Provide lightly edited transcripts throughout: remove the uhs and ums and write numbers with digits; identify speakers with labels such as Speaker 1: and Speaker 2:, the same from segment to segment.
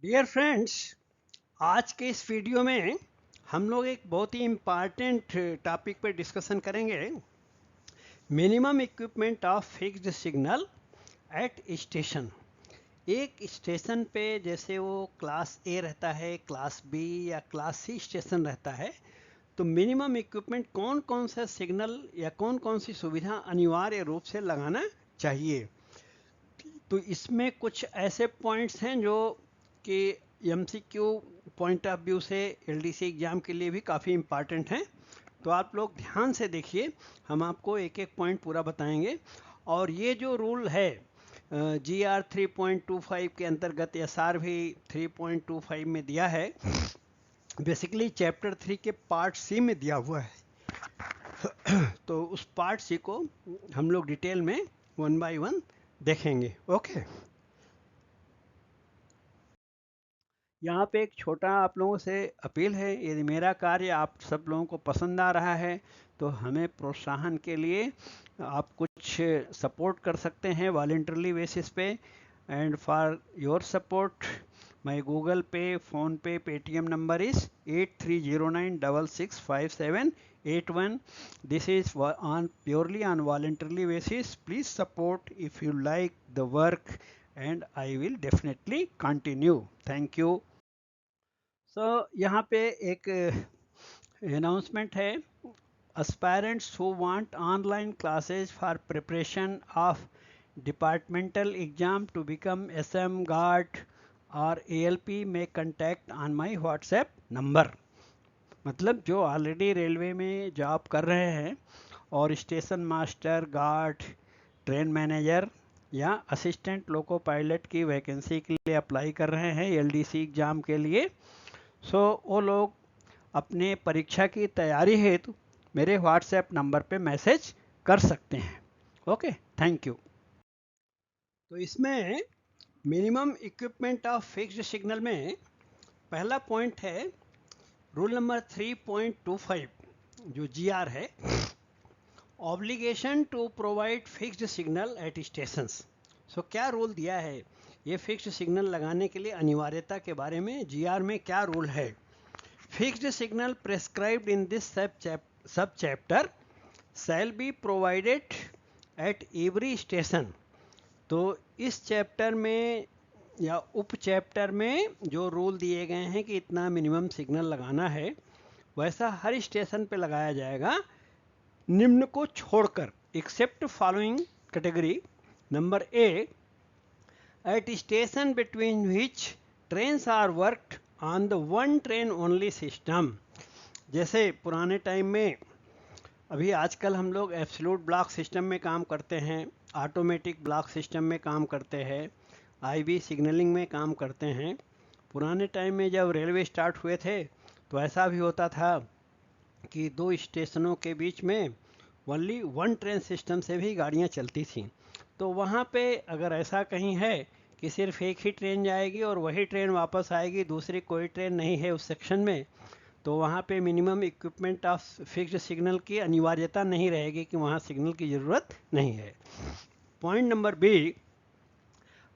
Speaker 1: Dear friends, आज के इस वीडियो में हम लोग एक बहुत ही इम्पॉर्टेंट टॉपिक पर डिस्कशन करेंगे। Minimum equipment of fixed signal eight station. एक स्टेशन पे जैसे वो क्लास ए रहता है, क्लास बी या क्लास सी स्टेशन रहता है, तो मिनिमम इक्विपमेंट कौन कौन सा सिग्नल या कौन कौन सी सुविधा अनिवार्य रूप से लगाना चाहिए। तो इसमें कुछ ऐसे पॉइंट्स हैं जो कि एमसीक्यू पॉइंट ऑफ व्यू से एलडीसी एग्जाम के लिए भी काफ़ी इम्पॉर्टेंट हैं। तो आप लोग ध्यान से देखिए, हम आपको एक एक पॉइंट पूरा बताएंगे। और ये जो रूल है GR 3.25 के अंतर्गत SR भी 3.25 में दिया है, बेसिकली चैप्टर 3 के पार्ट सी में दिया हुआ है। तो उस पार्ट सी को हम लोग डिटेल में वन बाय वन देखेंगे। ओके, यहाँ पे एक छोटा आप लोगों से अपील है, यदि मेरा कार्य आप सब लोगों को पसंद आ रहा है तो हमें प्रोत्साहन के लिए आप कुछ सपोर्ट कर सकते हैं वॉलंटरली बेसिस पे। And for your support my Google पे, फ़ोन पे, Paytm number is 8309665781। This is on purely on voluntarily basis. Please support if you like the work and I will definitely continue. Thank you. यहाँ पे एक announcement है। aspirants who want online classes for preparation of departmental exam to become SM guard or ALP may contact on my WhatsApp number। मतलब जो already railway में job कर रहे हैं और station master, guard, train manager या assistant loco pilot की vacancy के लिए अप्लाई कर रहे हैं एलडीसी एग्ज़ाम के लिए, वो लोग अपने परीक्षा की तैयारी हेतु मेरे व्हाट्सएप नंबर पे मैसेज कर सकते हैं। Okay, thank you. तो इसमें minimum equipment of fixed signal में पहला पॉइंट है रूल नंबर 3.25 जो GR है, obligation to provide fixed signal at stations. क्या रूल दिया है ये फिक्स्ड सिग्नल लगाने के लिए अनिवार्यता के बारे में, GR में क्या रूल है। Fixed signal prescribed in this sub-chapter shall be provided at every station। तो इस चैप्टर में या उप चैप्टर में जो रूल दिए गए हैं कि इतना मिनिमम सिग्नल लगाना है, वैसा हर स्टेशन पे लगाया जाएगा निम्न को छोड़कर, except following category. Number A, at station between which trains are worked on the one train only system. जैसे पुराने टाइम में, अभी आजकल हम लोग एब्सोल्यूट ब्लॉक सिस्टम में काम करते हैं, ऑटोमेटिक ब्लॉक सिस्टम में काम करते हैं, आईबी सिग्नलिंग में काम करते हैं। पुराने टाइम में जब रेलवे स्टार्ट हुए थे तो ऐसा भी होता था कि दो स्टेशनों के बीच में ओनली वन ट्रेन सिस्टम से भी गाड़ियाँ चलती थीं। तो वहाँ पे अगर ऐसा कहीं है कि सिर्फ एक ही ट्रेन जाएगी और वही ट्रेन वापस आएगी, दूसरी कोई ट्रेन नहीं है उस सेक्शन में, तो वहाँ पे minimum equipment of fixed signal की अनिवार्यता नहीं रहेगी कि वहाँ सिग्नल की ज़रूरत नहीं है। Point number B,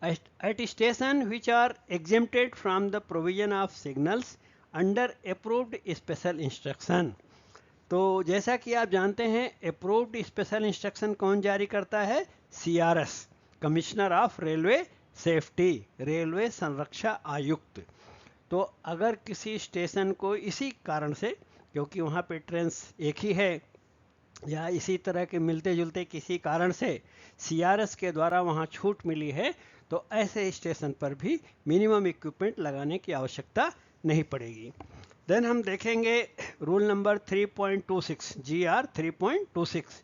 Speaker 1: at station which are exempted from the provision of signals under approved special instruction. तो जैसा कि आप जानते हैं, अप्रूव्ड स्पेशल इंस्ट्रक्शन कौन जारी करता है? CRS, commissioner of railway safety, railway संरक्षा आयुक्त। तो अगर किसी स्टेशन को इसी कारण से, क्योंकि वहाँ पे ट्रेन एक ही है या इसी तरह के मिलते जुलते किसी कारण से CRS के द्वारा वहाँ छूट मिली है, तो ऐसे स्टेशन पर भी मिनिमम इक्विपमेंट लगाने की आवश्यकता नहीं पड़ेगी। देन हम देखेंगे rule number 3.26 GR 3.26,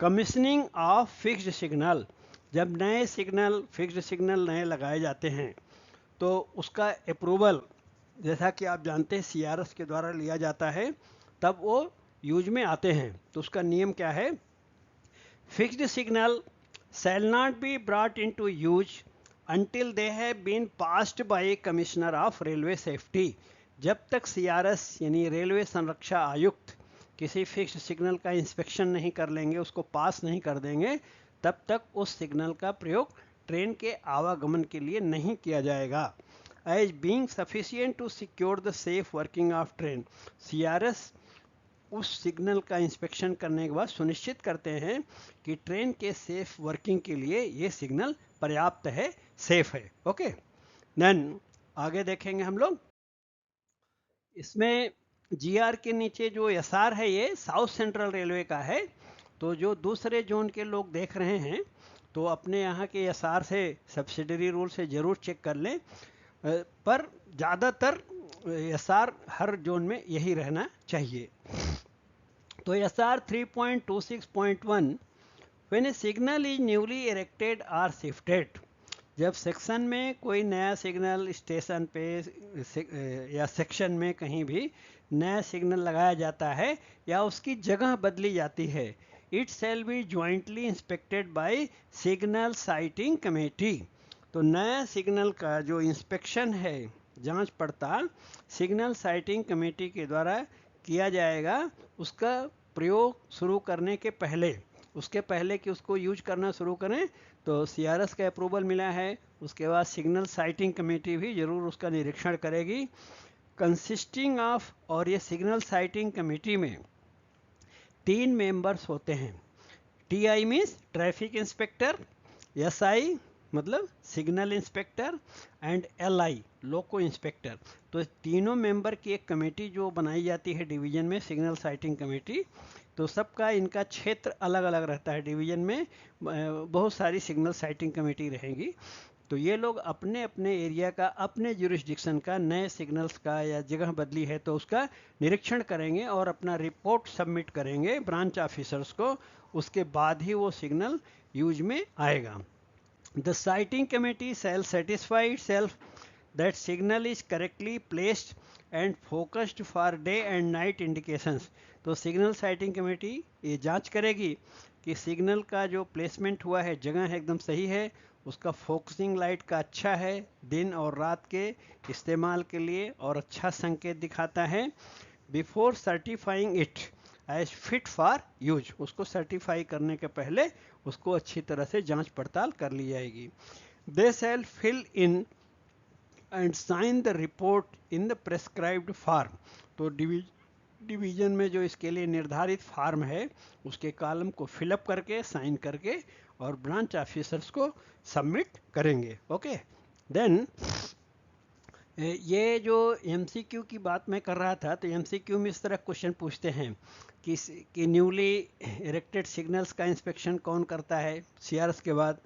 Speaker 1: commissioning of fixed signal. जब नए सिग्नल, फिक्स्ड सिग्नल नए लगाए जाते हैं तो उसका अप्रूवल, जैसा कि आप जानते हैं, CRS के द्वारा लिया जाता है, तब वो यूज में आते हैं। तो उसका नियम क्या है? Fixed signal shall not be brought into use until they have been passed by commissioner of railway safety. जब तक CRS यानी रेलवे संरक्षा आयुक्त किसी फिक्स्ड सिग्नल का इंस्पेक्शन नहीं कर लेंगे, उसको पास नहीं कर देंगे, तब तक उस सिग्नल का प्रयोग ट्रेन के आवागमन के लिए नहीं किया जाएगा। as being sufficient to secure the safe working of train. CRS उस सिग्नल का इंस्पेक्शन करने के बाद सुनिश्चित करते हैं कि ट्रेन के सेफ वर्किंग के लिए ये सिग्नल पर्याप्त है, सेफ है. ओके, देन आगे देखेंगे हम लोग. इसमें जीआर के नीचे जो एसआर है ये साउथ सेंट्रल रेलवे का है. तो जो दूसरे जोन के लोग देख रहे हैं तो अपने यहाँ के एसआर से सब्सिडरी रूल से ज़रूर चेक कर लें, पर ज़्यादातर एसआर हर जोन में यही रहना चाहिए. तो SR 3.26.1 when a signal is newly erected or shifted. जब सेक्शन में कोई नया सिग्नल स्टेशन पे या सेक्शन में कहीं भी नया सिग्नल लगाया जाता है या उसकी जगह बदली जाती है, it shall be jointly inspected by signal sighting committee. तो नया सिग्नल का जो इंस्पेक्शन है, जांच पड़ताल सिग्नल साइटिंग कमेटी के द्वारा किया जाएगा. उसका प्रयोग शुरू करने के पहले, उसके पहले कि उसको यूज करना शुरू करें तो सीआरएस का अप्रूवल मिला है. उसके बाद सिग्नल साइटिंग कमेटी भी ज़रूर उसका निरीक्षण करेगी. कंसिस्टिंग ऑफ, और ये सिग्नल साइटिंग कमेटी में 3 मेंबर्स होते हैं. TI means traffic inspector, SI मतलब signal inspector, and LI loco inspector. तो तीनों मेंबर की एक कमेटी जो बनाई जाती है डिवीजन में, सिग्नल साइटिंग कमेटी. तो सबका इनका क्षेत्र अलग अलग रहता है. डिवीजन में बहुत सारी सिग्नल साइटिंग कमेटी रहेंगी. तो ये लोग अपने अपने एरिया का, अपने ज्यूरिसडिक्शन का, नए सिग्नल्स का या जगह बदली है तो उसका निरीक्षण करेंगे और अपना रिपोर्ट सबमिट करेंगे ब्रांच ऑफिसर्स को. उसके बाद ही वो सिग्नल यूज में आएगा. The siting committee shall satisfy itself that signal is correctly placed and focused for day and night indications. तो सिग्नल साइटिंग कमेटी ये जांच करेगी कि सिग्नल का जो प्लेसमेंट हुआ है, जगह है एकदम सही है, उसका फोकसिंग लाइट का अच्छा है, दिन और रात के इस्तेमाल के लिए और अच्छा संकेत दिखाता है. Before certifying it as fit for use, उसको सर्टिफाई करने के पहले उसको अच्छी तरह से जांच पड़ताल कर ली जाएगी. They shall fill in and sign the report in the prescribed form. तो डिवीजन में जो इसके लिए निर्धारित फॉर्म है उसके कॉलम को फिलअप करके, साइन करके और ब्रांच ऑफिसर्स को सबमिट करेंगे. ओके, देन ये जो एमसीक्यू की बात मैं कर रहा था, तो एमसीक्यू में इस तरह क्वेश्चन पूछते हैं कि न्यूली इरेक्टेड सिग्नल्स का इंस्पेक्शन कौन करता है सीआरएस के बाद,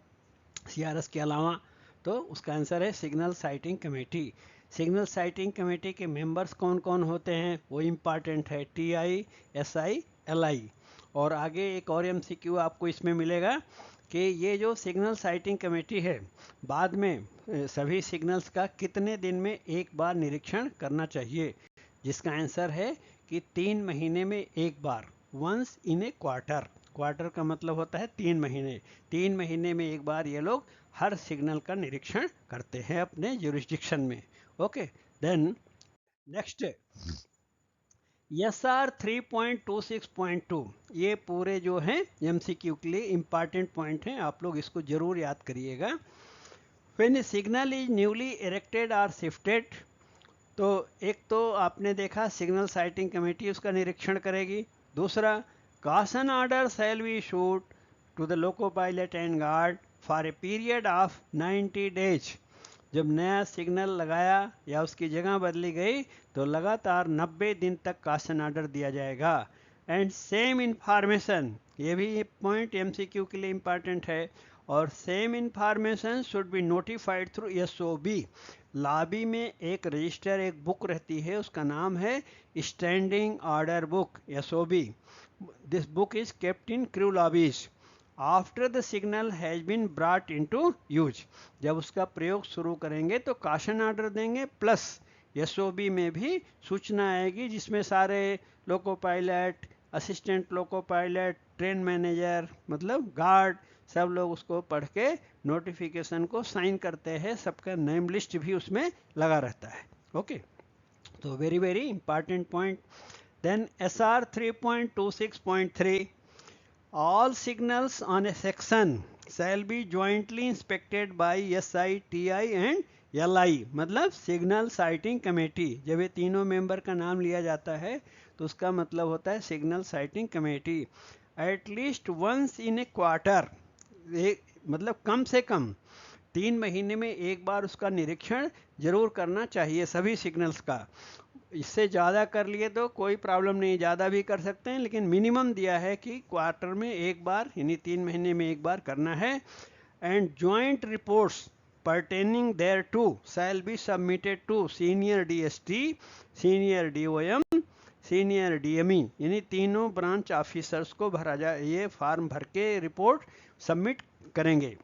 Speaker 1: सीआरएस के अलावा. तो उसका आंसर है signal sighting committee. Signal sighting committee के मेंबर्स कौन कौन होते हैं वो इम्पॉर्टेंट है, टीआई, एसआई, एलआई. और आगे एक और एमसीक्यू आपको इसमें मिलेगा कि ये जो सिग्नल साइटिंग कमेटी है, बाद में सभी सिग्नल्स का कितने दिन में एक बार निरीक्षण करना चाहिए, जिसका आंसर है कि 3 महीने में एक बार, once in a quarter. Quarter का मतलब होता है 3 महीने. 3 महीने में एक बार ये लोग हर सिग्नल का निरीक्षण करते हैं अपने ज्यूरिसडिक्शन में. Okay, then next SR 3.26.2. ये पूरे जो हैं एमसीक्यू के लिए इम्पॉर्टेंट पॉइंट हैं, आप लोग इसको जरूर याद करिएगा. When a signal is newly erected और शिफ्टेड, तो एक तो आपने देखा सिग्नल साइटिंग कमेटी उसका निरीक्षण करेगी. दूसरा, caution order shall be issued to the loco pilot and guard for a period of 90 days. जब नया सिग्नल लगाया या उसकी जगह बदली गई तो लगातार 90 दिन तक कॉशन ऑर्डर दिया जाएगा. एंड सेम इंफॉर्मेशन, ये भी पॉइंट एमसीक्यू के लिए इम्पॉर्टेंट है. और same information should be notified through SOB. Lobby में एक रजिस्टर, एक बुक रहती है, उसका नाम है standing order book, SOB. This book is kept in crew lobbies after the signal has been brought into use. जब उसका प्रयोग शुरू करेंगे तो कॉशन ऑर्डर देंगे, प्लस एसओबी में भी सूचना आएगी जिसमें सारे loco pilot, assistant loco pilot, train manager मतलब गार्ड, सब लोग उसको पढ़ के नोटिफिकेशन को साइन करते हैं. सबका नेम लिस्ट भी उसमें लगा रहता है. ओके, तो very very important point. Then SR 3.26.3. All signals on a section shall be jointly inspected by SI, TI and LI मतलब सिग्नल साइटिंग कमेटी। जब ये तीनों मेंबर का नाम लिया जाता है तो उसका मतलब होता है signal sighting committee. At least once in a quarter, मतलब कम से कम 3 महीने में एक बार उसका निरीक्षण जरूर करना चाहिए सभी सिग्नल्स का। इससे ज़्यादा कर लिए तो कोई प्रॉब्लम नहीं, ज़्यादा भी कर सकते हैं, लेकिन मिनिमम दिया है कि क्वार्टर में एक बार यानी 3 महीने में एक बार करना है। And joint reports pertaining thereto shall be submitted to senior DST, senior DOM, senior DME, यानी तीनों ब्रांच ऑफिसर्स को भरा जाए, ये फॉर्म भर के रिपोर्ट सबमिट करेंगे।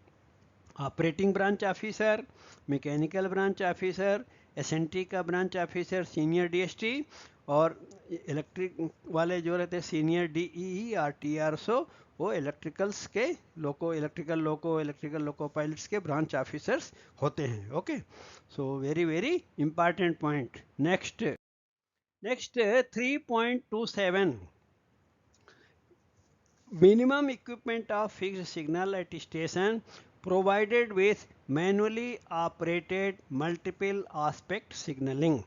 Speaker 1: Operating branch officer, mechanical branch officer, SNT का ब्रांच ऑफिसर, सीनियर DST, और इलेक्ट्रिक वाले जो रहते हैं सीनियर DEE और TRSO, वो इलेक्ट्रिकल्स के इलेक्ट्रिकल लोको पायलट्स के ब्रांच ऑफिसर्स होते हैं। Okay, so very very important point. Next 3.27 minimum equipment of fixed signal at station provided with manually operated multiple aspect signaling।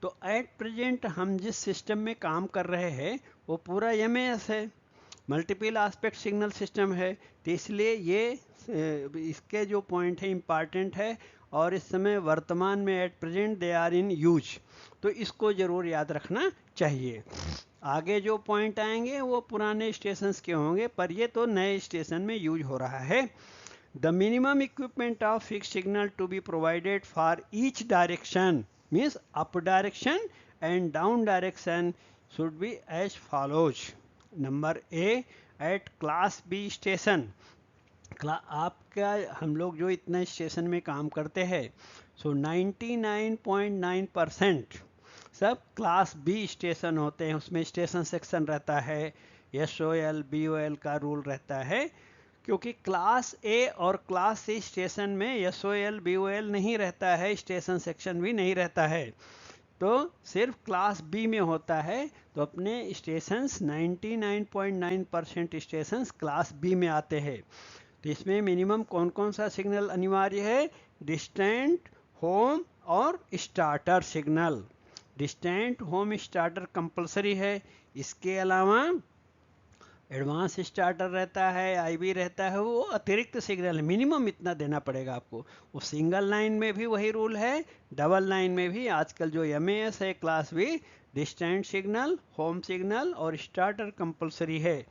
Speaker 1: तो एट प्रेजेंट हम जिस system में काम कर रहे हैं वो पूरा MAS है, मल्टीपल एस्पेक्ट सिग्नल सिस्टम है, तो इसलिए ये इसके जो पॉइंट है इम्पॉर्टेंट है, और इस समय वर्तमान में at present they are in use, तो इसको ज़रूर याद रखना चाहिए। आगे जो पॉइंट आएंगे वो पुराने स्टेशंस के होंगे, पर ये तो नए स्टेशन में यूज हो रहा है। The minimum equipment of fix signal to be provided for each direction means up direction and down direction should be as follows. Number A, at class B station, आपका हम लोग जो इतना स्टेशन में काम करते हैं, सो 99.9% सब क्लास बी स्टेशन होते हैं। उसमें स्टेशन सेक्शन रहता है, SOL BOL का रूल रहता है, क्योंकि क्लास ए और क्लास सी स्टेशन में SOL BOL नहीं रहता है, स्टेशन सेक्शन भी नहीं रहता है, तो सिर्फ क्लास बी में होता है। तो अपने स्टेशंस 99.9% स्टेशंस क्लास बी में आते हैं। तो इसमें मिनिमम कौन कौन सा सिग्नल अनिवार्य है? डिस्टेंट, होम और starter signal. Distant, home, starter compulsory है। इसके अलावा एडवांस स्टार्टर रहता है, IB रहता है, वो अतिरिक्त सिग्नल है, मिनिमम इतना देना पड़ेगा आपको। वो सिंगल लाइन में भी वही रूल है, डबल लाइन में भी। आजकल जो MAS है class B, distant signal, home signal और स्टार्टर कंपलसरी है।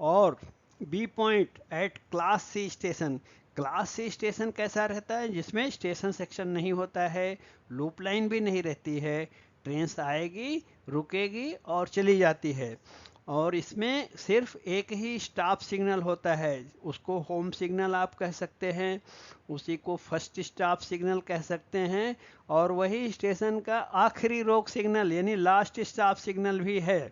Speaker 1: और B point at class C station, class C station कैसा रहता है? जिसमें स्टेशन सेक्शन नहीं होता है, लूप लाइन भी नहीं रहती है, ट्रेन आएगी, रुकेगी और चली जाती है, और इसमें सिर्फ एक ही स्टॉप सिग्नल होता है, उसको होम सिग्नल आप कह सकते हैं, उसी को फर्स्ट स्टॉप सिग्नल कह सकते हैं, और वही स्टेशन का आखिरी रोक सिग्नल यानी लास्ट स्टॉप सिग्नल भी है।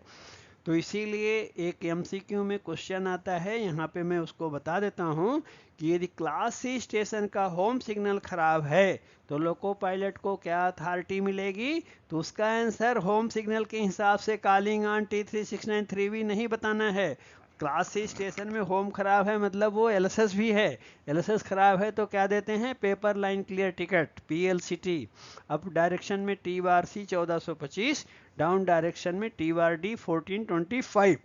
Speaker 1: तो इसीलिए एक MCQ में क्वेश्चन आता है, यहाँ पे मैं उसको बता देता हूँ कि यदि क्लास सी स्टेशन का होम सिग्नल खराब है तो लोको पायलट को क्या अथॉरिटी मिलेगी? तो उसका आंसर होम सिग्नल के हिसाब से कॉलिंग ऑन T3693 नहीं बताना है। क्लास सी स्टेशन में होम खराब है मतलब वो LSS भी है, LSS खराब है तो क्या देते हैं? Paper line clear ticket, PLCT। Up direction में TC 1425, डाउन डायरेक्शन में TD 1425।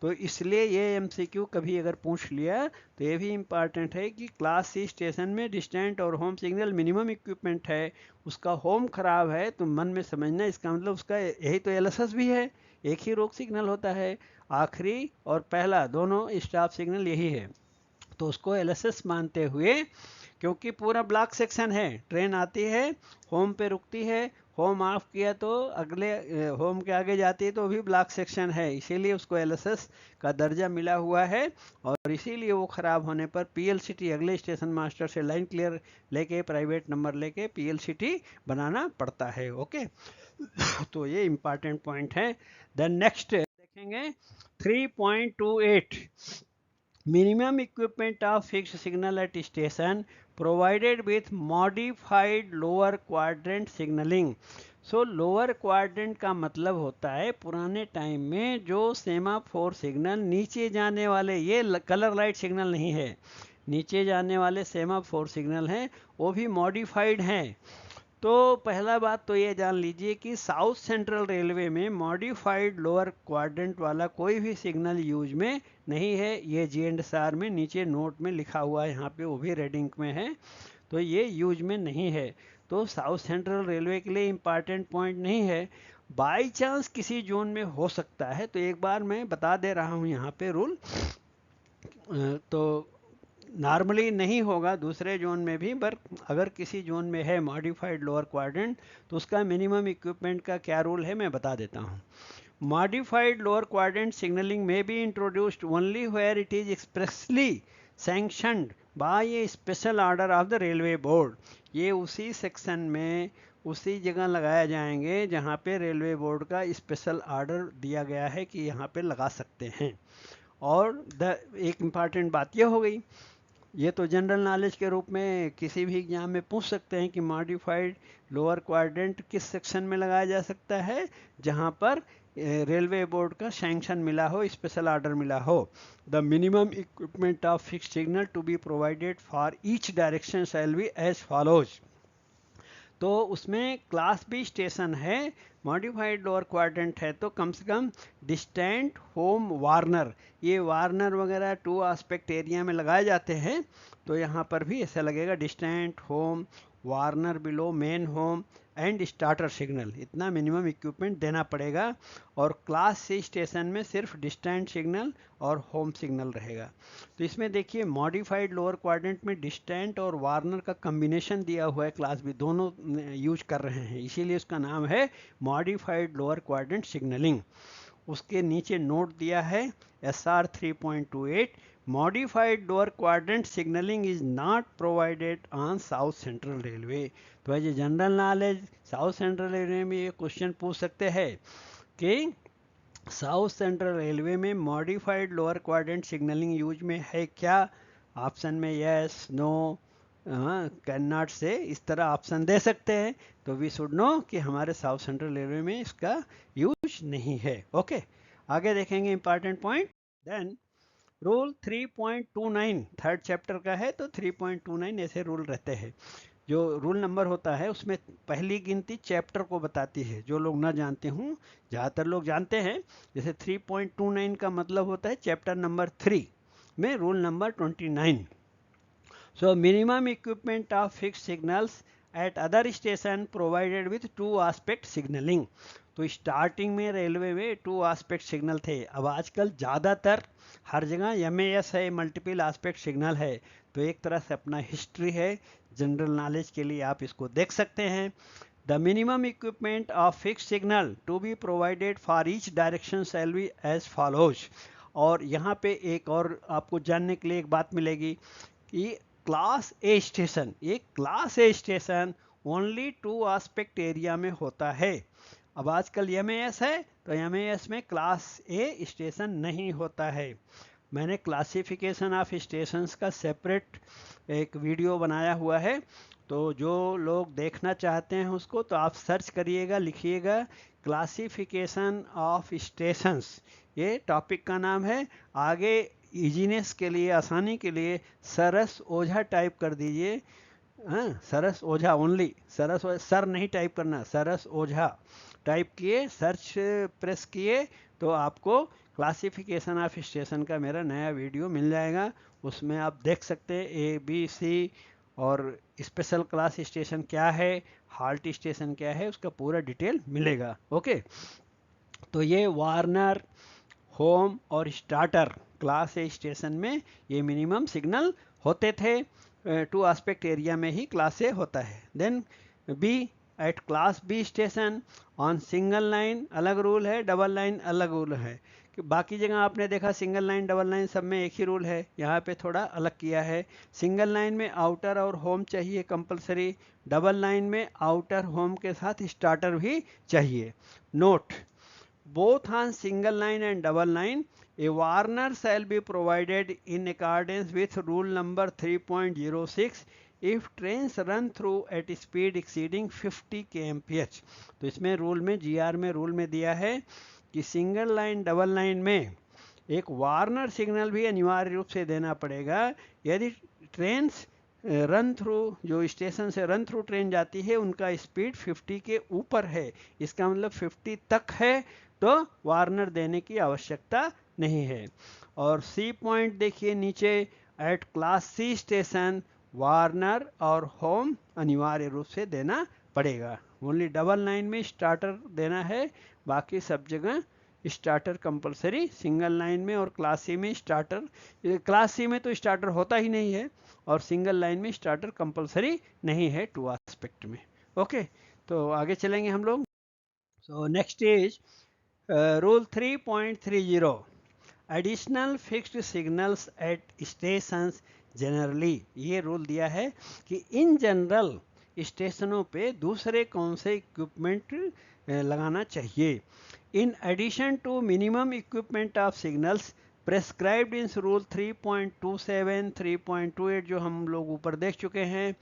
Speaker 1: तो इसलिए ये MCQ कभी अगर पूछ लिया तो ये भी इम्पॉर्टेंट है कि क्लास सी स्टेशन में डिस्टेंट और होम सिग्नल मिनिमम इक्विपमेंट है, उसका होम खराब है तो मन में समझना इसका मतलब उसका यही तो LSS भी है, एक ही रोक सिग्नल होता है, आखिरी और पहला दोनों स्टॉप सिग्नल यही है, तो उसको LSS मानते हुए, क्योंकि पूरा ब्लॉक सेक्शन है, ट्रेन आती है, होम पे रुकती है, होम ऑफ किया तो अगले होम के आगे जाती है तो भी ब्लॉक सेक्शन है, इसीलिए उसको LSS का दर्जा मिला हुआ है, और इसीलिए वो ख़राब होने पर PLCT अगले स्टेशन मास्टर से लाइन क्लियर लेके प्राइवेट नंबर लेके PLCT बनाना पड़ता है। ओके, तो ये इम्पॉर्टेंट पॉइंट है। देन नेक्स्ट देखेंगे 3.28 minimum equipment of fixed signal at station provided with modified lower quadrant signaling। So lower quadrant का मतलब होता है पुराने टाइम में जो सेमाफोर सिग्नल नीचे जाने वाले, ये कलर लाइट सिग्नल नहीं है, नीचे जाने वाले सेमाफोर सिग्नल हैं वो भी मॉडिफाइड हैं। तो पहला बात तो ये जान लीजिए कि साउथ सेंट्रल रेलवे में मॉडिफाइड लोअर क्वाड्रेंट वाला कोई भी सिग्नल यूज में नहीं है। ये GNSR में नीचे नोट में लिखा हुआ है, यहाँ पे वो भी रेड इंक में है, तो ये यूज में नहीं है। तो साउथ सेंट्रल रेलवे के लिए इम्पॉर्टेंट पॉइंट नहीं है। बाई चांस किसी जोन में हो सकता है, तो एक बार मैं बता दे रहा हूँ यहाँ पे रूल। तो नॉर्मली नहीं होगा दूसरे जोन में भी, पर अगर किसी जोन में है मॉडिफाइड लोअर क्वाड्रेंट तो उसका मिनिमम इक्विपमेंट का क्या रूल है मैं बता देता हूँ। मॉडिफाइड लोअर क्वाड्रेंट सिग्नलिंग में be introduced only where it is expressly sanctioned by a special order of the railway board. ये उसी सेक्शन में उसी जगह लगाए जाएंगे जहाँ पे रेलवे बोर्ड का स्पेशल ऑर्डर दिया गया है कि यहाँ पे लगा सकते हैं। और एक इम्पॉर्टेंट बात यह हो गई, ये तो जनरल नॉलेज के रूप में किसी भी एग्जाम में पूछ सकते हैं कि मॉडिफाइड लोअर क्वाड्रेंट किस सेक्शन में लगाया जा सकता है, जहां पर रेलवे बोर्ड का सैंक्शन मिला हो, स्पेशल ऑर्डर मिला हो। The minimum equipment of fixed signal to be provided for each direction shall be as follows. तो उसमें क्लास बी स्टेशन है, मॉडिफाइड लोअर क्वाड्रेंट है, तो कम से कम डिस्टेंट होम वार्नर, ये वार्नर वगैरह 2 आस्पेक्ट एरिया में लगाए जाते हैं, तो यहाँ पर भी ऐसा लगेगा distant home Warner below main home and starter signal, इतना मिनिमम इक्विपमेंट देना पड़ेगा। और क्लास सी स्टेशन में सिर्फ डिस्टेंट सिग्नल और होम सिग्नल रहेगा। तो इसमें देखिए मॉडिफाइड लोअर क्वाड्रेंट में डिस्टेंट और वार्नर का कम्बिनेशन दिया हुआ है, क्लास बी दोनों यूज कर रहे हैं, इसीलिए उसका नाम है मॉडिफाइड लोअर क्वाड्रेंट सिग्नलिंग। उसके नीचे नोट दिया है SR 3.28, modified lower quadrant signalling is not provided on South Central Railway. तो as a general knowledge South Central Railway में ये क्वेश्चन पूछ सकते हैं कि साउथ सेंट्रल रेलवे में modified lower quadrant signalling use में है क्या। ऑप्शन में यस, नो, कैन नॉट से इस तरह ऑप्शन दे सकते हैं। तो वी शुड नो कि हमारे साउथ सेंट्रल रेलवे में इसका यूज नहीं है। ओके, आगे देखेंगे important point. Then rule 3.29 third chapter का है, तो 3.29 ऐसे रूल रहते हैं। जो रूल नंबर होता है उसमें पहली गिनती चैप्टर को बताती है, जो लोग ना जानते हों, ज़्यादातर लोग जानते हैं। जैसे 3.29 का मतलब होता है चैप्टर नंबर 3 में rule number 29। So minimum equipment of fixed signals at other station provided with 2 aspect signaling। तो स्टार्टिंग में रेलवे में 2 आस्पेक्ट सिग्नल थे, अब आजकल ज़्यादातर हर जगह MAS है, मल्टीपल आस्पेक्ट सिग्नल है। तो एक तरह से अपना हिस्ट्री है, जनरल नॉलेज के लिए आप इसको देख सकते हैं। The minimum equipment of fixed signal to be provided for each direction shall be as follows. और यहाँ पे एक और आपको जानने के लिए एक बात मिलेगी कि क्लास ए स्टेशन, ये क्लास ए स्टेशन ओनली 2 आस्पेक्ट एरिया में होता है। अब आजकल MAS है, तो MAS में क्लास ए स्टेशन नहीं होता है। मैंने क्लासिफिकेशन ऑफ स्टेशंस का सेपरेट एक वीडियो बनाया हुआ है, तो जो लोग देखना चाहते हैं उसको तो आप सर्च करिएगा, लिखिएगा क्लासिफिकेशन ऑफ स्टेशंस, ये टॉपिक का नाम है। आगे इजीनेस के लिए, आसानी के लिए सरस ओझा टाइप कर दीजिए। सरस ओझा ओनली, सरस सर नहीं टाइप करना, सरस ओझा टाइप किए, सर्च प्रेस किए तो आपको क्लासिफिकेशन ऑफ स्टेशन का मेरा नया वीडियो मिल जाएगा। उसमें आप देख सकते हैं ABC और स्पेशल क्लास स्टेशन क्या है, हाल्ट स्टेशन क्या है, उसका पूरा डिटेल मिलेगा। ओके, तो ये वार्नर, होम और स्टार्टर क्लास ए स्टेशन में ये मिनिमम सिग्नल होते थे। 2 आस्पेक्ट एरिया में ही क्लास ए होता है। Then B, at class B station on single line अलग रूल है, डबल लाइन अलग रूल है। कि बाकी जगह आपने देखा सिंगल लाइन डबल लाइन सब में एक ही रूल है, यहाँ पे थोड़ा अलग किया है। सिंगल लाइन में आउटर और होम चाहिए कंपलसरी, डबल लाइन में आउटर होम के साथ स्टार्टर भी चाहिए। Note, both on single line and double line, a warner shall be provided in accordance with rule number 3.06 if trains run through at speed exceeding 50 kmph। तो इसमें rule में GR में rule में दिया है कि सिंगल लाइन डबल लाइन में एक वार्नर सिग्नल भी अनिवार्य रूप से देना पड़ेगा यदि ट्रेन रन थ्रू, जो स्टेशन से रन थ्रू ट्रेन जाती है उनका स्पीड 50 के ऊपर है, इसका मतलब 50 तक है, तो वार्नर देने की आवश्यकता नहीं है। और सी पॉइंट देखिए नीचे, at class C station warner और होम अनिवार्य रूप से देना पड़ेगा। ओनली डबल लाइन में स्टार्टर देना है, बाकी सब जगह स्टार्टर कंपलसरी सिंगल लाइन में, और क्लास सी में स्टार्टर, क्लास सी में तो स्टार्टर होता ही नहीं है, और सिंगल लाइन में स्टार्टर कंपलसरी नहीं है टू एस्पेक्ट में। ओके, तो आगे चलेंगे हम लोग। So next is rule 3.30, additional fixed signals eight stations generally. ये रूल दिया है कि इन जनरल स्टेशनों पे दूसरे कौन से इक्विपमेंट लगाना चाहिए। In addition to minimum equipment of signals prescribed in rule 3.27, 3.28 जो हम लोग ऊपर देख चुके हैं,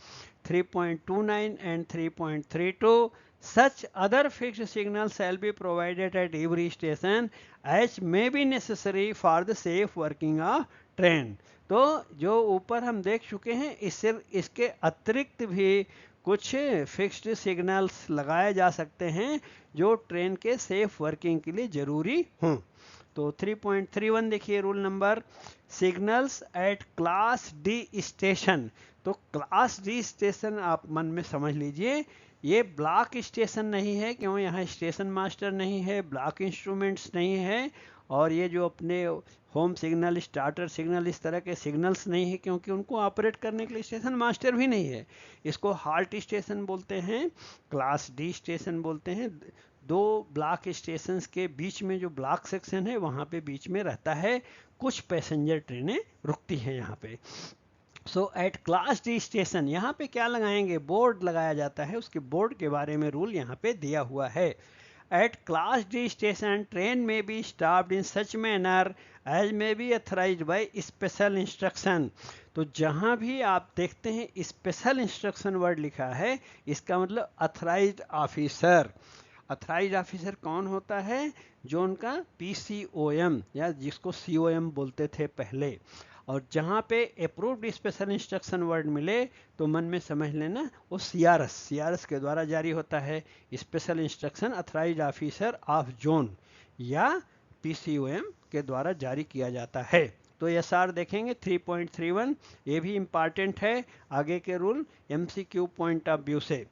Speaker 1: 3.29 and 3.32, such other fixed signals shall be provided at every station as may be necessary for the safe working of train। तो जो ऊपर हम देख चुके हैं, इससे इसके अतिरिक्त भी कुछ फिक्स्ड सिग्नल्स लगाए जा सकते हैं जो ट्रेन के सेफ वर्किंग के लिए जरूरी हों। तो 3.31 देखिए rule number, signals eight class D station. तो क्लास डी स्टेशन आप मन में समझ लीजिए, ये ब्लॉक स्टेशन नहीं है, क्यों, यहाँ स्टेशन मास्टर नहीं है, ब्लॉक इंस्ट्रूमेंट्स नहीं है, और ये जो अपने होम सिग्नल, स्टार्टर सिग्नल, इस तरह के सिग्नल्स नहीं है, क्योंकि उनको ऑपरेट करने के लिए स्टेशन मास्टर भी नहीं है। इसको हाल्ट स्टेशन बोलते हैं, क्लास डी स्टेशन बोलते हैं। दो ब्लॉक स्टेशंस के बीच में जो ब्लॉक सेक्शन है वहाँ पे बीच में रहता है, कुछ पैसेंजर ट्रेनें रुकती हैं यहाँ पे। सो एट क्लास डी स्टेशन, यहाँ पे क्या लगाएंगे, बोर्ड लगाया जाता है, उसके बोर्ड के बारे में रूल यहाँ पे दिया हुआ है। At class D station train may be stopped in such manner as may be authorised by special instruction. तो जहाँ भी आप देखते हैं स्पेशल इंस्ट्रक्शन वर्ड लिखा है, इसका मतलब अथराइज्ड ऑफिसर। अथराइज्ड ऑफिसर कौन होता है, जो उनका PCOM या जिसको COM बोलते थे पहले। और जहाँ पे अप्रूव्ड स्पेशल इंस्ट्रक्शन वर्ड मिले तो मन में समझ लेना वो CRS के द्वारा जारी होता है। Special instruction authorised officer of zone या PCOM के द्वारा जारी किया जाता है। तो SR देखेंगे 3.31, ये भी इम्पॉर्टेंट है आगे के rule MCQ point of view से।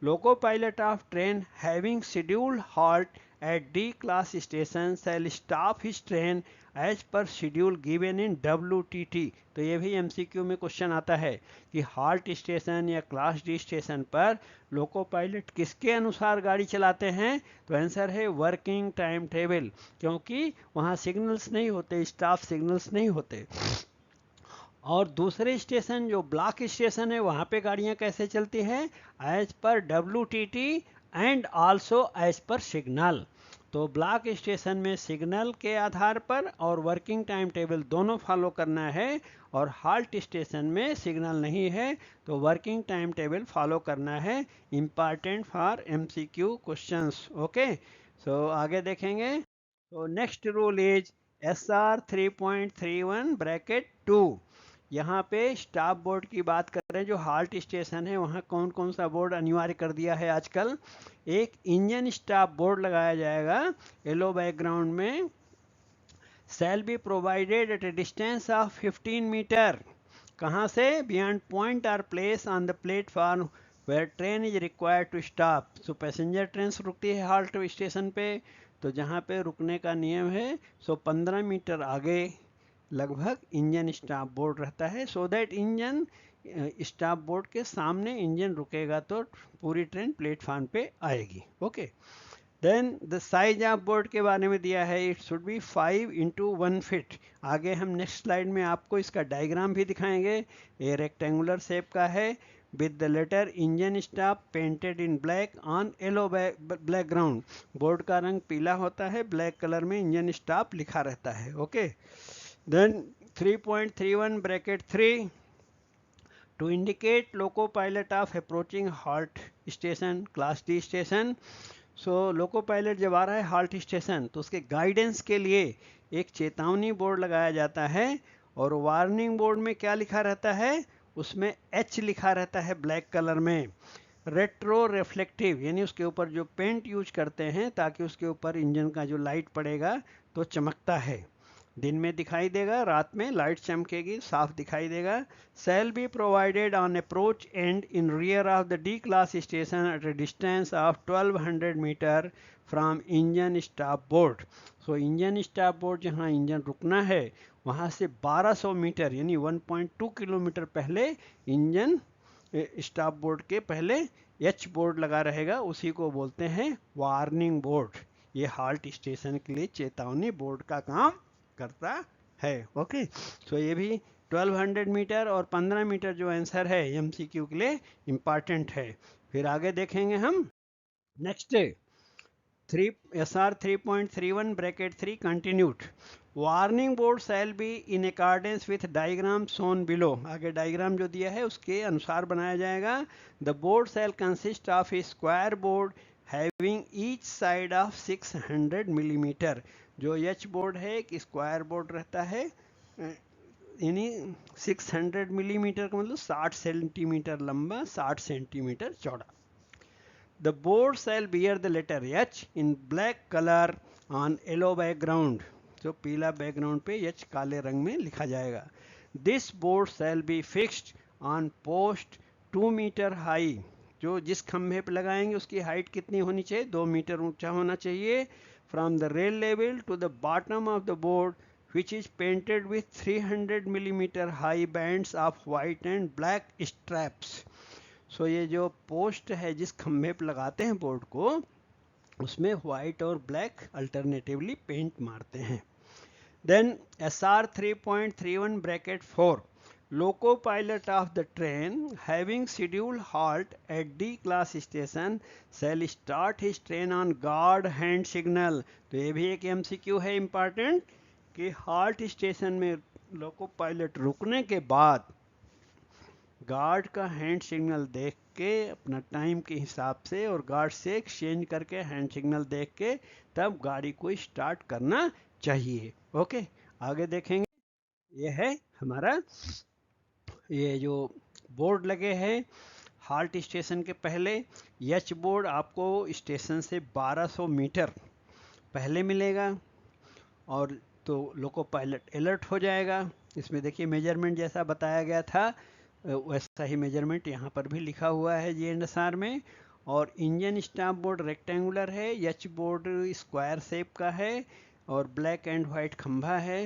Speaker 1: Loco pilot of train having scheduled halt at D class station shall stop his train as per schedule given in WTT। तो ये भी MCQ में क्वेश्चन आता है कि हाल्ट स्टेशन या क्लास डी स्टेशन पर लोको पायलट किसके अनुसार गाड़ी चलाते हैं, तो आंसर है वर्किंग टाइम टेबल, क्योंकि वहाँ सिग्नल्स नहीं होते, स्टाफ सिग्नल्स नहीं होते। और दूसरे स्टेशन जो ब्लॉक स्टेशन है वहाँ पे गाड़ियाँ कैसे चलती हैं, as per WTT and also as per signal. तो ब्लॉक स्टेशन में सिग्नल के आधार पर और वर्किंग टाइम टेबल दोनों फॉलो करना है, और हाल्ट स्टेशन में सिग्नल नहीं है तो वर्किंग टाइम टेबल फॉलो करना है। Important for MCQ questions. Okay, so आगे देखेंगे। तो next rule is SR 3.31 bracket 2। यहाँ पे स्टाफ बोर्ड की बात कर रहे हैं, जो हाल्ट स्टेशन है वहाँ कौन कौन सा बोर्ड अनिवार्य कर दिया है आजकल। एक इंजन स्टाफ बोर्ड लगाया जाएगा येलो बैकग्राउंड में, shall be provided at a distance of 15 metre. कहाँ से, beyond point or place on the platform where train is required to stop. So passenger train रुकती है हाल्ट स्टेशन पे, तो जहाँ पे रुकने का नियम है 15 मीटर आगे लगभग इंजन स्टॉप बोर्ड रहता है, so that engine stop board के सामने इंजन रुकेगा तो पूरी ट्रेन प्लेटफॉर्म पे आएगी। Okay, then the size of board के बारे में दिया है, इट शुड बी 5 × 1 फीट। आगे हम नेक्स्ट स्लाइड में आपको इसका डायग्राम भी दिखाएंगे। ये रेक्टेंगुलर शेप का है with the letter engine stop painted in black on yellow black ground. Board का रंग पीला होता है, ब्लैक कलर में इंजन स्टॉप लिखा रहता है। Okay, then 3.31 bracket 3 to indicate loco pilot of approaching halt station class D station। So loco pilot जब आ रहा है हाल्ट स्टेशन तो उसके गाइडेंस के लिए एक चेतावनी बोर्ड लगाया जाता है, और वार्निंग बोर्ड में क्या लिखा रहता है, उसमें एच लिखा रहता है ब्लैक कलर में। रेट्रो रिफ्लेक्टिव यानी उसके ऊपर जो पेंट यूज करते हैं ताकि उसके ऊपर इंजन का जो लाइट पड़ेगा तो चमकता है, दिन में दिखाई देगा, रात में लाइट चमकेगी, साफ दिखाई देगा। Shall be provided on approach and in rear of the D class station at a distance of 1200 metre from engine stop board. So engine stop board जहां इंजन रुकना है वहां से 1200 मीटर यानी 1.2 किलोमीटर पहले इंजन स्टॉप बोर्ड के पहले H board लगा रहेगा, उसी को बोलते हैं वार्निंग बोर्ड। ये हाल्ट स्टेशन के लिए चेतावनी बोर्ड का काम करता है। ओके, सो ये भी 1200 मीटर और 15 मीटर जो आंसर है एमसीक्यू के लिए इंपॉर्टेंट है। फिर आगे देखेंगे हम next 3 SR 3.31 bracket 3 continued. Warning board shall be in accordance with diagram shown below. आगे डायग्राम जो दिया है उसके अनुसार बनाया जाएगा। The board shell consist of A square board having each side of 600 millimetre. जो एच बोर्ड है एक स्क्वायर बोर्ड रहता है, यानी 600 मिलीमीटर का मतलब 60 सेंटीमीटर लंबा, 60 सेंटीमीटर चौड़ा। The board shall bear the letter H in black color on yellow background. जो पीला बैकग्राउंड पे H काले रंग में लिखा जाएगा। This board shall be fixed on post 2 metre high. जो जिस खंभे पे लगाएंगे उसकी हाइट कितनी होनी चाहिए, 2 मीटर ऊंचा होना चाहिए। From the rail level to the bottom of the board, which is painted with 300 millimeter high bands of white and black straps. सो ये जो पोस्ट है जिस खंभे पर लगाते हैं बोर्ड को, उसमें व्हाइट और ब्लैक अल्टरनेटिवली पेंट मारते हैं। Then SR 3.31 bracket 4 loco pilot of the train having schedule halt at D class station shall start his train on guard hand signal. तो ये भी एक एमसीक्यू है इंपॉर्टेंट कि हॉल्ट स्टेशन में लोको पायलट रुकने के बाद गार्ड का हैंड सिग्नल देख के अपना टाइम के हिसाब से और गार्ड से एक्सचेंज करके हैंड सिग्नल देख के तब गाड़ी को स्टार्ट करना चाहिए। ओके, आगे देखेंगे। ये है हमारा ये जो बोर्ड लगे हैं हाल्ट स्टेशन के पहले। एच बोर्ड आपको स्टेशन से 1200 मीटर पहले मिलेगा और तो लोको पायलट अलर्ट हो जाएगा। इसमें देखिए मेजरमेंट जैसा बताया गया था वैसा ही मेजरमेंट यहाँ पर भी लिखा हुआ है GNSR में। और इंजन स्टॉप बोर्ड रेक्टेंगुलर है, एच बोर्ड स्क्वायर शेप का है और ब्लैक एंड वाइट खंभा है।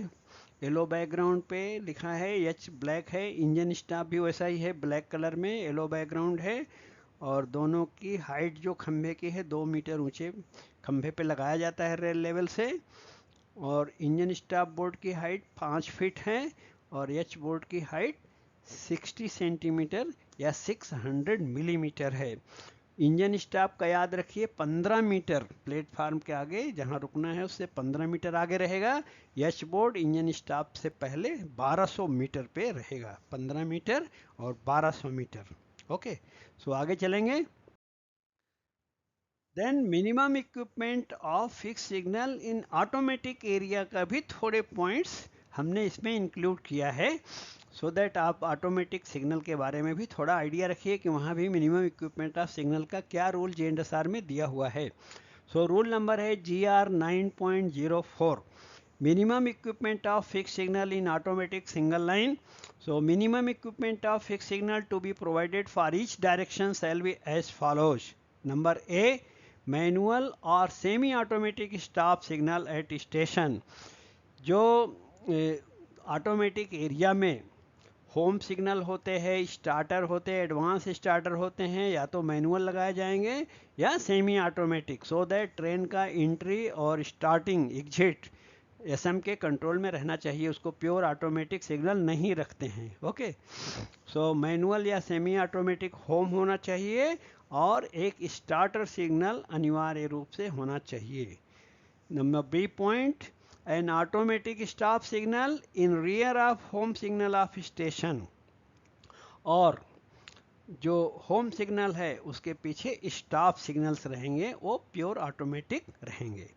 Speaker 1: येलो बैकग्राउंड पे लिखा है, एच ब्लैक है, इंजन स्टॉप भी वैसा ही है ब्लैक कलर में, येलो बैकग्राउंड है। और दोनों की हाइट जो खंभे की है 2 मीटर ऊंचे खंभे पे लगाया जाता है रेल लेवल से। और इंजन स्टॉप बोर्ड की हाइट 5 फीट है और एच बोर्ड की हाइट 60 सेंटीमीटर या 600 मिलीमीटर है। इंजन स्टॉप का याद रखिए 15 मीटर प्लेटफार्म के आगे जहां रुकना है उससे 15 मीटर आगे रहेगा। एच बोर्ड इंजन स्टॉप से पहले 1200 मीटर पे रहेगा, 15 मीटर और 1200 मीटर। ओके, सो आगे चलेंगे। Then minimum equipment of fix signal in automatic area का भी थोड़े पॉइंट्स हमने इसमें इंक्लूड किया है सो दैट आप ऑटोमेटिक सिग्नल के बारे में भी थोड़ा आइडिया रखिए कि वहाँ भी मिनिमम इक्विपमेंट ऑफ सिग्नल का क्या रूल GNSR में दिया हुआ है। सो रूल नंबर है GR 9.04 minimum equipment of fixed signal in automatic single line. So minimum equipment of fixed signal to be provided for each direction shall be as follows. Number A, manual or semi automatic stop signal at station. जो automatic area में home signal होते हैं, starter होते हैं, advance starter होते हैं, या तो मैनुअल लगाए जाएंगे या semi automatic, so that train का एंट्री और स्टार्टिंग एग्जिट एसएम के कंट्रोल में रहना चाहिए। उसको प्योर ऑटोमेटिक सिग्नल नहीं रखते हैं। ओके, सो मैनुअल या सेमी ऑटोमेटिक होम होना चाहिए और एक स्टार्टर सिग्नल अनिवार्य रूप से होना चाहिए। Number B point, an automatic stop signal in rear of home signal of station। और जो होम सिग्नल है उसके पीछे स्टॉप सिग्नल्स रहेंगे, वो प्योर ऑटोमेटिक रहेंगे।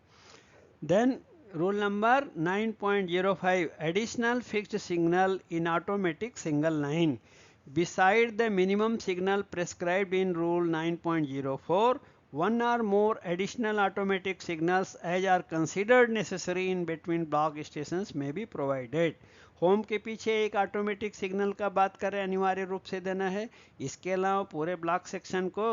Speaker 1: Then rule number 9.05 additional fixed signal in automatic single line. beside the minimum signal prescribed in rule 9.04, one or more additional automatic signals as are considered necessary in between block stations may be provided. Home के पीछे एक automatic signal का बात करें अनिवार्य रूप से देना है। इसके अलावा पूरे ब्लॉक सेक्शन को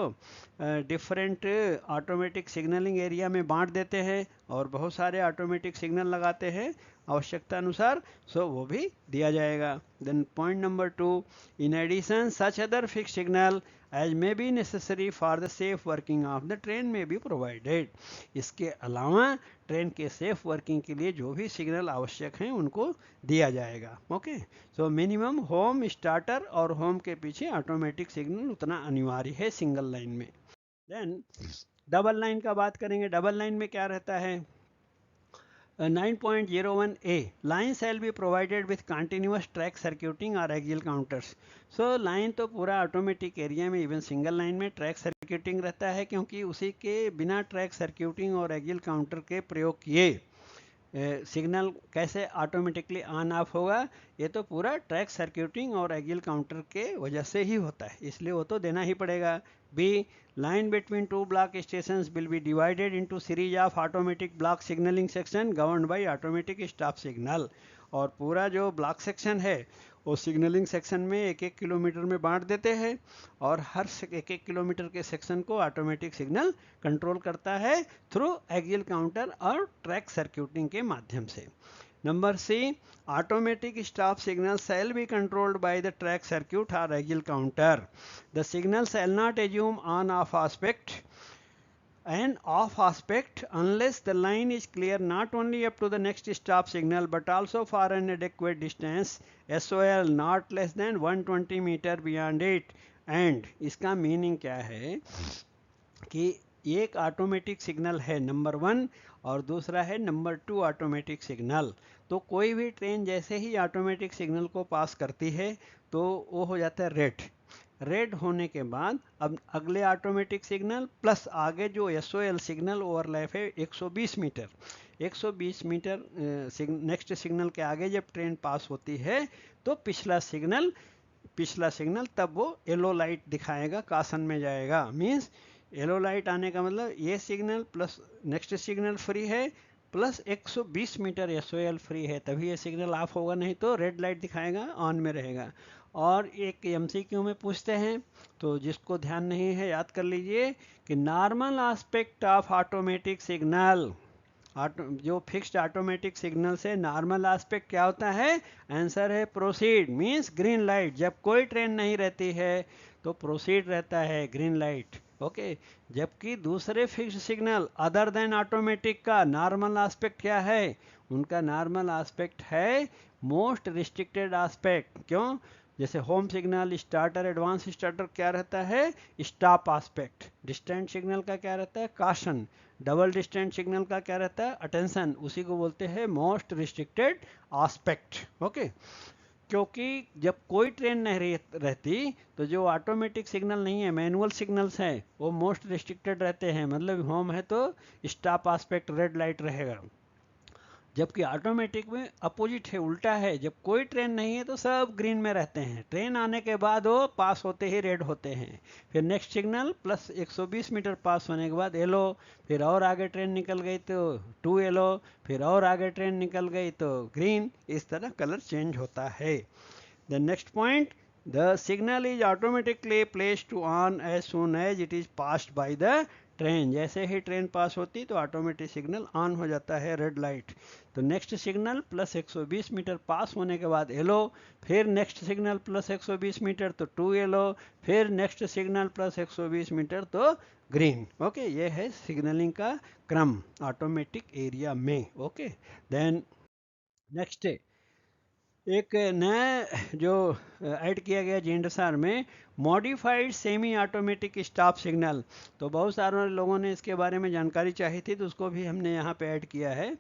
Speaker 1: डिफरेंट ऑटोमेटिक सिग्नलिंग एरिया में बांट देते हैं और बहुत सारे ऑटोमेटिक सिग्नल लगाते हैं आवश्यकता अनुसार, सो वो भी दिया जाएगा। Then point number 2, in addition such other fix signal as may be necessary for the safe working of the train may be provided. इसके अलावा ट्रेन के सेफ वर्किंग के लिए जो भी सिग्नल आवश्यक हैं उनको दिया जाएगा। Okay, so minimum home, starter और होम के पीछे ऑटोमेटिक सिग्नल उतना अनिवार्य है सिंगल लाइन में। देन डबल लाइन का बात करेंगे। डबल लाइन में क्या रहता है? 9.01a, line shall be provided with continuous track circuiting or axial counters. So line तो पूरा ऑटोमेटिक एरिया में इवन सिंगल लाइन में ट्रैक सर्क्यूटिंग रहता है, क्योंकि उसी के बिना ट्रैक सर्क्यूटिंग और एगियल काउंटर के प्रयोग किए सिग्नल कैसे ऑटोमेटिकली ऑन ऑफ होगा? ये तो पूरा ट्रैक सर्क्यूटिंग और एगियल काउंटर के वजह से ही होता है, इसलिए वो तो देना ही पड़ेगा। B, line between two block stations will be divided into series of automatic block signaling section governed by automatic stop signal. और पूरा जो ब्लॉक सेक्शन है वो सिग्नलिंग सेक्शन में 1-1 किलोमीटर में बांट देते हैं और हर 1-1 किलोमीटर के सेक्शन को ऑटोमेटिक सिग्नल कंट्रोल करता है थ्रू एगियल काउंटर और ट्रैक सर्क्यूटिंग के माध्यम से। Number C, automatic stop signal shall be controlled by the track circuit or axial counter. The signal shall not assume on-off aspect and off aspect unless the line is clear not only up to the next stop signal but also for an adequate distance, SOL not less than 120 meter beyond it. And इसका meaning क्या है कि एक automatic signal है number 1 और दूसरा है number 2 automatic signal. तो कोई भी ट्रेन जैसे ही ऑटोमेटिक सिग्नल को पास करती है तो वो हो जाता है रेड। रेड होने के बाद अब अगले ऑटोमेटिक सिग्नल प्लस आगे जो SOL सिग्नल ओवरलैप है 120 मीटर, 120 मीटर नेक्स्ट सिग्नल के आगे जब ट्रेन पास होती है तो पिछला सिग्नल तब वो येलो लाइट दिखाएगा, कासन में जाएगा। मीन्स येलो लाइट आने का मतलब ये signal plus next signal free है प्लस 120 मीटर SOL फ्री है, तभी ये सिग्नल ऑफ होगा, नहीं तो रेड लाइट दिखाएगा, ऑन में रहेगा। और एक MCQ में पूछते हैं तो जिसको ध्यान नहीं है याद कर लीजिए कि normal aspect of automatic signal, जो फिक्स्ड ऑटोमेटिक सिग्नल से नॉर्मल एस्पेक्ट क्या होता है? आंसर है प्रोसीड, मीन्स ग्रीन लाइट। जब कोई ट्रेन नहीं रहती है तो प्रोसीड रहता है, ग्रीन लाइट। ओके, जबकि दूसरे fixed signal other than automatic का नॉर्मल एस्पेक्ट क्या है? उनका नॉर्मल एस्पेक्ट है मोस्ट रिस्ट्रिक्टेड एस्पेक्ट। क्यों? जैसे home signal, starter, advance starter क्या रहता है? Stop aspect. डिस्टेंट सिग्नल का क्या रहता है? काशन। डबल डिस्टेंट सिग्नल का क्या रहता है? अटेंशन। उसी को बोलते हैं मोस्ट रिस्ट्रिक्टेड एस्पेक्ट। ओके, क्योंकि जब कोई ट्रेन नहीं रहती तो जो ऑटोमेटिक सिग्नल नहीं है, मैनुअल सिग्नल्स हैं, वो मोस्ट रिस्ट्रिक्टेड रहते हैं। मतलब होम है तो स्टॉप एस्पेक्ट रेड लाइट रहेगा, जबकि ऑटोमेटिक में अपोजिट है, उल्टा है। जब कोई ट्रेन नहीं है तो सब ग्रीन में रहते हैं, ट्रेन आने के बाद वो पास होते ही रेड होते हैं। फिर नेक्स्ट सिग्नल प्लस 120 मीटर पास होने के बाद येलो, फिर और आगे ट्रेन निकल गई तो 2 येलो, फिर और आगे ट्रेन निकल गई तो ग्रीन। इस तरह कलर चेंज होता है। The next point, the signal is automatically placed to on as soon as it is passed by the train. जैसे ही ट्रेन पास होती तो ऑटोमेटिक सिग्नल ऑन हो जाता है, रेड लाइट। तो नेक्स्ट सिग्नल प्लस 120 मीटर पास होने के बाद येलो, फिर नेक्स्ट सिग्नल प्लस 120 मीटर तो 2 येलो, फिर नेक्स्ट सिग्नल प्लस 120 मीटर तो ग्रीन। ओके, ये है सिग्नलिंग का क्रम ऑटोमेटिक एरिया में। ओके, देन नेक्स्ट एक नया जो ऐड किया गया जेंडसार में, modified semi automatic stop signal. तो बहुत सारे लोगों ने इसके बारे में जानकारी चाहिए थी तो उसको भी हमने यहाँ पे ऐड किया है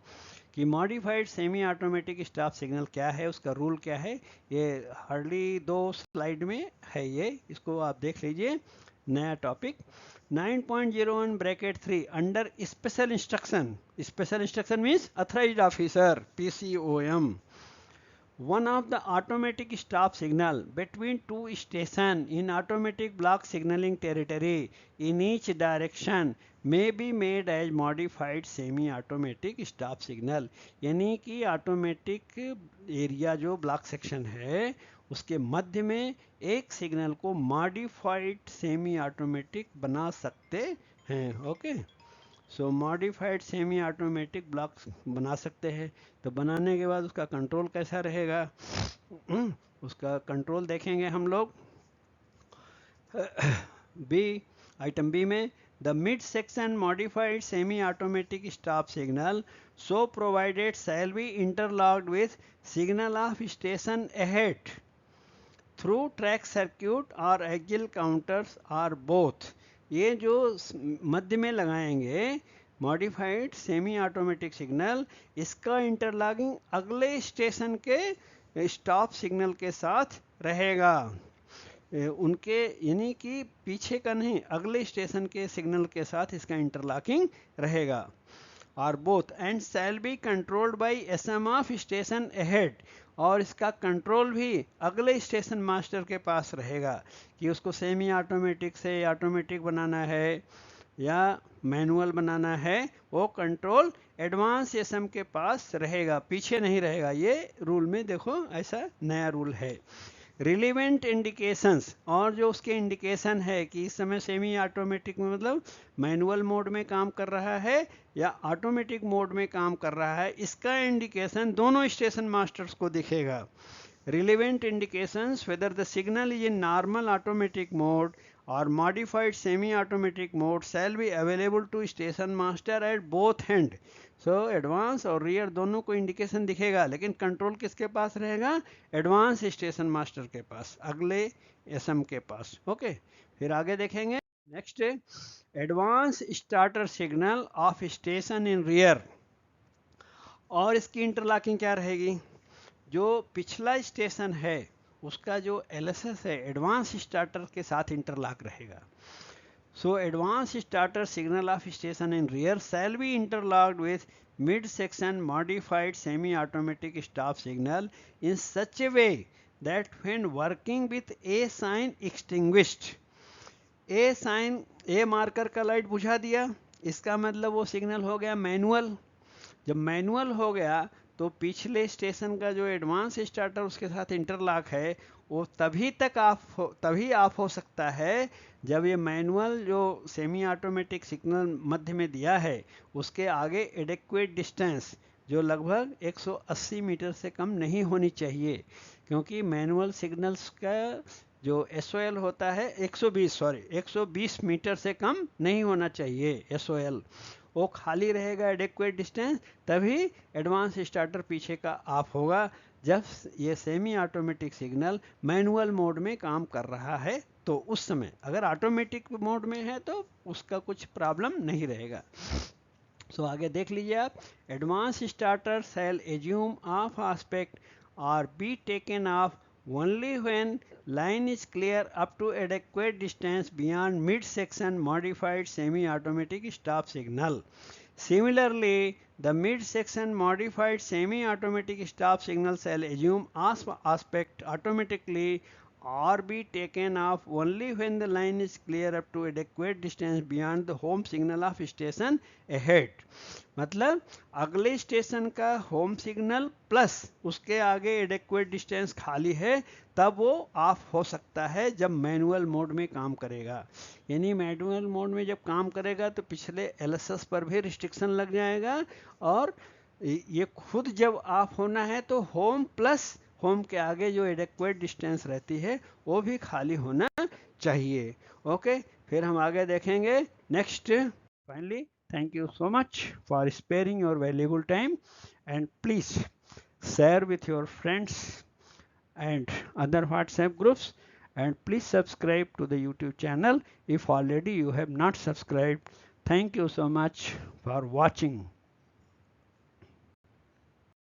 Speaker 1: कि modified semi automatic stop signal क्या है, उसका रूल क्या है। ये हार्डली 2 स्लाइड में है, ये इसको आप देख लीजिए। नया topic 9.01 bracket 3 under special instruction. Special instruction means authorised officer, PCOM। one of the automatic stop signal between two stations in automatic block signaling territory in each direction may be made as modified semi automatic stop signal. यानी कि automatic area जो block section है उसके मध्य में एक signal को modified semi automatic बना सकते हैं. ओके, सो मॉडिफाइड सेमी ऑटोमेटिक ब्लॉक बना सकते हैं. तो बनाने के बाद उसका कंट्रोल कैसा रहेगा, उसका कंट्रोल देखेंगे हम लोग. बी, आइटम बी में the mid section modified semi automatic stop signal so provided shall be interlocked with signal of station ahead through track circuit or axial counters or both. ये जो मध्य में लगाएंगे मॉडिफाइड सेमी ऑटोमेटिक सिग्नल, इसका interlocking अगले station के stop signal के साथ रहेगा. उनके यानी कि पीछे का नहीं, अगले स्टेशन के सिग्नल के साथ इसका इंटरलॉकिंग रहेगा. और both end shall be controlled by SM of station ahead, और इसका कंट्रोल भी अगले स्टेशन मास्टर के पास रहेगा कि उसको सेमी ऑटोमेटिक से ऑटोमेटिक बनाना है या मैनुअल बनाना है. वो कंट्रोल एडवांस एसएम के पास रहेगा, पीछे नहीं रहेगा. ये रूल में देखो ऐसा नया रूल है. रिलीवेंट इंडिकेशंस, और जो उसके इंडिकेशन है कि इस समय सेमी ऑटोमेटिक में मतलब मैनुअल मोड में काम कर रहा है या ऑटोमेटिक मोड में काम कर रहा है, इसका इंडिकेशन दोनों स्टेशन मास्टर्स को दिखेगा. Relevant indications whether the signal is in normal automatic mode और modified semi automatic mode shall be available to station master at both end. So advance और रियर दोनों को इंडिकेशन दिखेगा, लेकिन कंट्रोल किसके पास रहेगा, एडवांस स्टेशन मास्टर के पास, अगले एसएम के पास. ओके, फिर आगे देखेंगे. Next, advance starter signal of station in rear, और इसकी इंटरलॉकिंग क्या रहेगी. जो पिछला स्टेशन है उसका जो एलएसएस है एडवांस स्टार्टर के साथ इंटरलॉक रहेगा. So advanced starter signal of station in rear shall be interlocked with mid-section modified semi-automatic stop signal in such a way that when working with A sign extinguished, A sign, A marker का light बुझा दिया, इसका मतलब वो signal हो गया manual. जब manual हो गया तो पिछले स्टेशन का जो एडवांस स्टार्टर उसके साथ इंटरलॉक है वो तभी ऑफ हो सकता है जब ये मैनुअल जो सेमी ऑटोमेटिक सिग्नल मध्य में दिया है उसके आगे एडेक्वेट डिस्टेंस जो लगभग 180 मीटर से कम नहीं होनी चाहिए, क्योंकि मैनुअल सिग्नल्स का जो एसओएल होता है 120 मीटर से कम नहीं होना चाहिए एसओएल. वो खाली रहेगा एडेक्वेट डिस्टेंस, तभी एडवांस स्टार्टर पीछे का ऑफ होगा जब ये semi automatic signal manual mode में काम कर रहा है. तो उस समय अगर ऑटोमेटिक मोड में है तो उसका कुछ प्रॉब्लम नहीं रहेगा. सो आगे देख लीजिए आप. Advance starter shall assume off aspect और be taken off only when line is clear up to adequate distance beyond mid-section modified semi-automatic stop signal. Similarly, the mid-section modified semi-automatic stop signal shall assume aspect automatically or be taken off only when the line is clear up to adequate distance beyond the home signal of station ahead. मतलब अगले station का home signal plus उसके आगे adequate distance खाली है तब वो of हो सकता है जब मैनुअल मोड में काम करेगा. यानी मैनुअल मोड में जब काम करेगा तो पिछले एलएसएस पर भी रिस्ट्रिक्शन लग जाएगा, और ये खुद जब ऑफ होना है तो होम प्लस होम के आगे जो एडेक्वेट डिस्टेंस रहती है वो भी खाली होना चाहिए. ओके, फिर हम आगे देखेंगे next. Finally, thank you so much for sparing your valuable time, and please share with your friends and other WhatsApp groups, and please subscribe to the YouTube channel if already you have not subscribed. Thank you so much for watching.